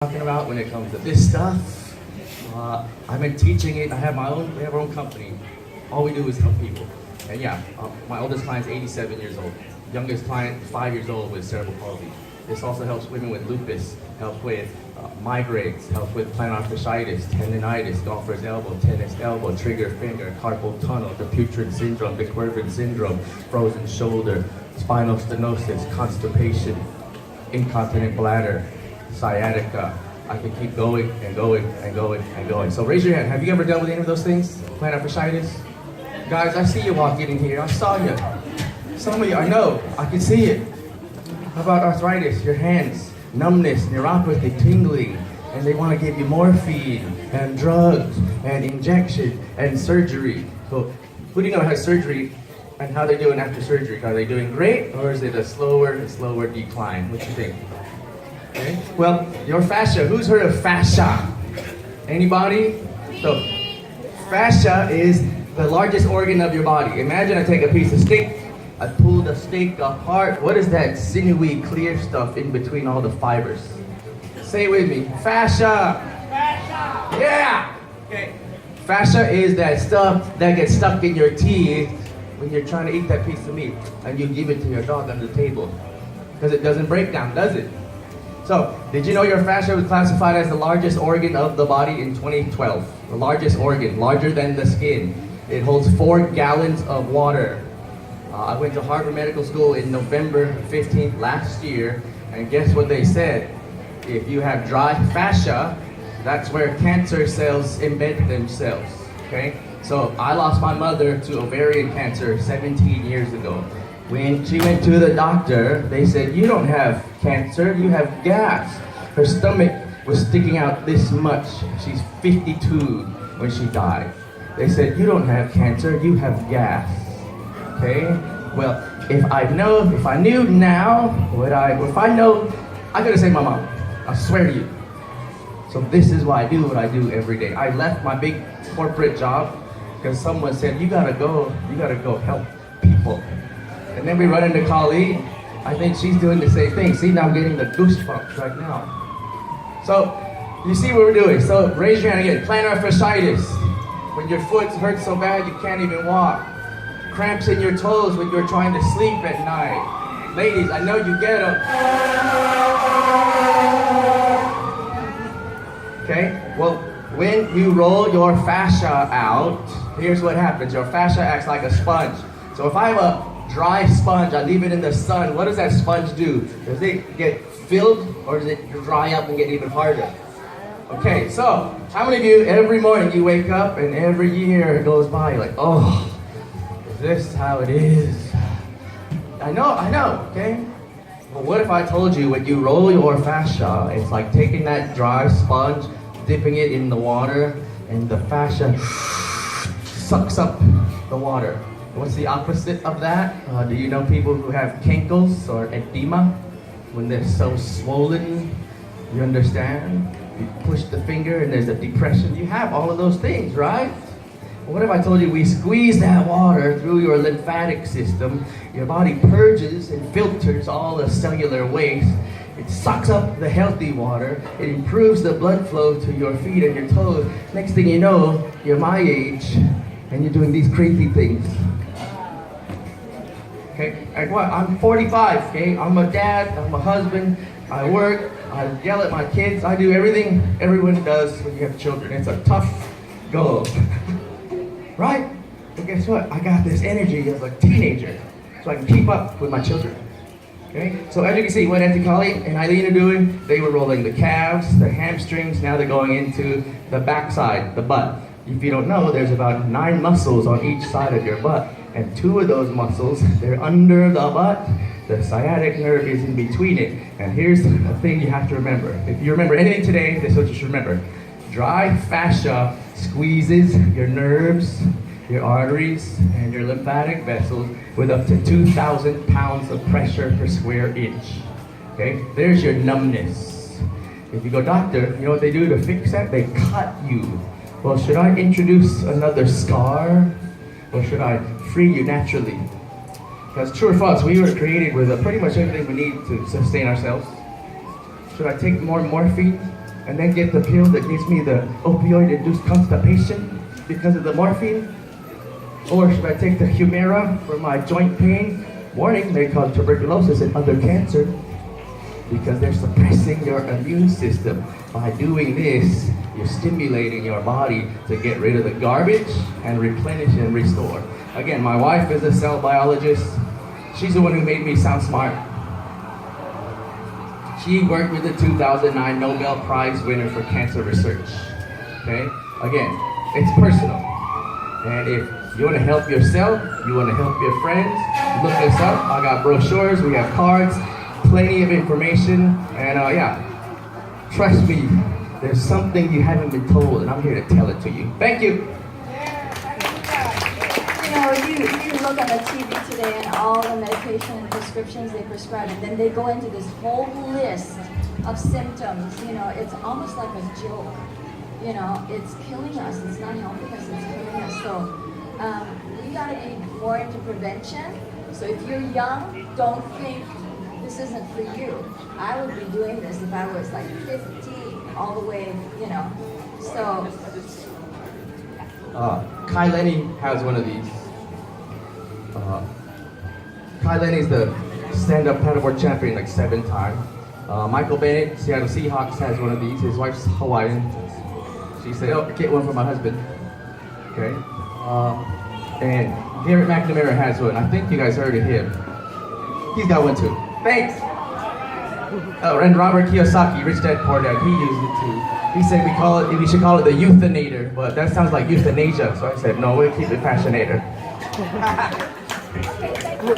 Talking about when it comes to this stuff. I've been teaching it. We have our own company. All we do is help people. And yeah, my oldest client's 87 years old. Youngest client, 5 years old with cerebral palsy. This also helps women with lupus, help with migraines, help with plantar fasciitis, tendinitis, golfer's elbow, tennis elbow, trigger finger, carpal tunnel, the putrid syndrome, the Quervin syndrome, frozen shoulder, spinal stenosis, constipation, incontinent bladder, sciatica. I can keep going and going and going and going. So raise your hand. Have you ever dealt with any of those things? Plantar fasciitis? Guys, I see you walking in here. I saw you. Some of you, I know. I can see it. How about arthritis? Your hands, numbness, neuropathy, tingling, and they want to give you morphine and drugs and injection and surgery. So who do you know has surgery and how they're doing after surgery? Are they doing great or is it a slower and slower decline? What do you think? Okay. Well, your fascia, who's heard of fascia? Anybody? So, fascia is the largest organ of your body. Imagine I take a piece of steak, I pull the steak apart. What is that sinewy, clear stuff in between all the fibers? Say it with me. Fascia! Fascia! Yeah! Okay. Fascia is that stuff that gets stuck in your teeth when you're trying to eat that piece of meat and you give it to your dog on the table. Because it doesn't break down, does it? So, did you know your fascia was classified as the largest organ of the body in 2012? The largest organ, larger than the skin. It holds 4 gallons of water. I went to Harvard Medical School in November 15th last year, and guess what they said? If you have dry fascia, that's where cancer cells embed themselves, okay? So, I lost my mother to ovarian cancer 17 years ago. When she went to the doctor, they said, you don't have cancer, you have gas. Her stomach was sticking out this much. She's 52 when she died. They said, you don't have cancer, you have gas. Okay? Well, if I knew now, I could have saved my mom. I swear to you. So this is why I do what I do every day. I left my big corporate job because someone said, you gotta go help people. And then we run into Kali. I think she's doing the same thing. See, now I'm getting the goosebumps right now. So, you see what we're doing. So, raise your hand again. Plantar fasciitis. When your foot hurts so bad you can't even walk. Cramps in your toes when you're trying to sleep at night. Ladies, I know you get them. Okay? Well, when you roll your fascia out, here's what happens. Your fascia acts like a sponge. So if I have a dry sponge, I leave it in the sun, what does that sponge do? Does it get filled or does it dry up and get even harder? Okay, so how many of you every morning you wake up and every year goes by, you're like, oh, is this how it is? I know, okay? But what if I told you when you roll your fascia, it's like taking that dry sponge, dipping it in the water, and the fascia sucks up the water. What's the opposite of that? Do you know people who have kinkles or edema? When they're so swollen, you understand? You push the finger and there's a depression. You have all of those things, right? Well, what if I told you we squeeze that water through your lymphatic system, your body purges and filters all the cellular waste, it sucks up the healthy water, it improves the blood flow to your feet and your toes. Next thing you know, you're my age and you're doing these crazy things. Okay, and what? I'm 45, okay? I'm a dad, I'm a husband, I work, I yell at my kids, I do everything everyone does when you have children. It's a tough go. Right? But guess what? I got this energy as a teenager, so I can keep up with my children. Okay? So as you can see, what Auntie Kali and Eileen are doing, they were rolling the calves, the hamstrings, now they're going into the backside, the butt. If you don't know, there's about 9 muscles on each side of your butt. And 2 of those muscles, they're under the butt. The sciatic nerve is in between it. And here's the thing you have to remember. If you remember anything today, this is what you should remember. Dry fascia squeezes your nerves, your arteries, and your lymphatic vessels with up to 2,000 pounds of pressure per square inch. Okay? There's your numbness. If you go doctor, you know what they do to fix that? They cut you. Well, should I introduce another scar? Or should I free you naturally? Because true or false, we were created with pretty much everything we need to sustain ourselves. Should I take more morphine? and then get the pill that gives me the opioid-induced constipation because of the morphine? Or should I take the Humira for my joint pain? Warning, may cause tuberculosis and other cancer because they're suppressing your immune system. By doing this, you're stimulating your body to get rid of the garbage and replenish and restore. Again, my wife is a cell biologist. She's the one who made me sound smart. She worked with the 2009 Nobel Prize winner for cancer research. Okay? Again, it's personal. And if you want to help yourself, you want to help your friends, look us up. I got brochures, we have cards, plenty of information, and yeah, trust me, there's something you haven't been told, and I'm here to tell it to you. Thank you. You know, you look on the TV today and all the medication and prescriptions they prescribe, and then they go into this whole list of symptoms. You know, it's almost like a joke. You know, it's killing us. It's not helping us. It's killing us. So we got to be more into prevention. So if you're young, don't think this isn't for you. I would be doing this if I was like 50 all the way, you know. So. Kai Lenny has one of these. Kai Lenny's the stand-up paddleboard champion like 7 times. Michael Bennett, Seattle Seahawks, has one of these. His wife's Hawaiian. She said, oh, get one for my husband. Okay. And Garrett McNamara has one. I think you guys heard of him. He's got one too. Thanks. And Robert Kiyosaki, Rich Dad Poor Dad, he used it too. He said we should call it the Euthanator, but that sounds like euthanasia. So I said, no, we'll keep it Fascianator. Okay, thank you.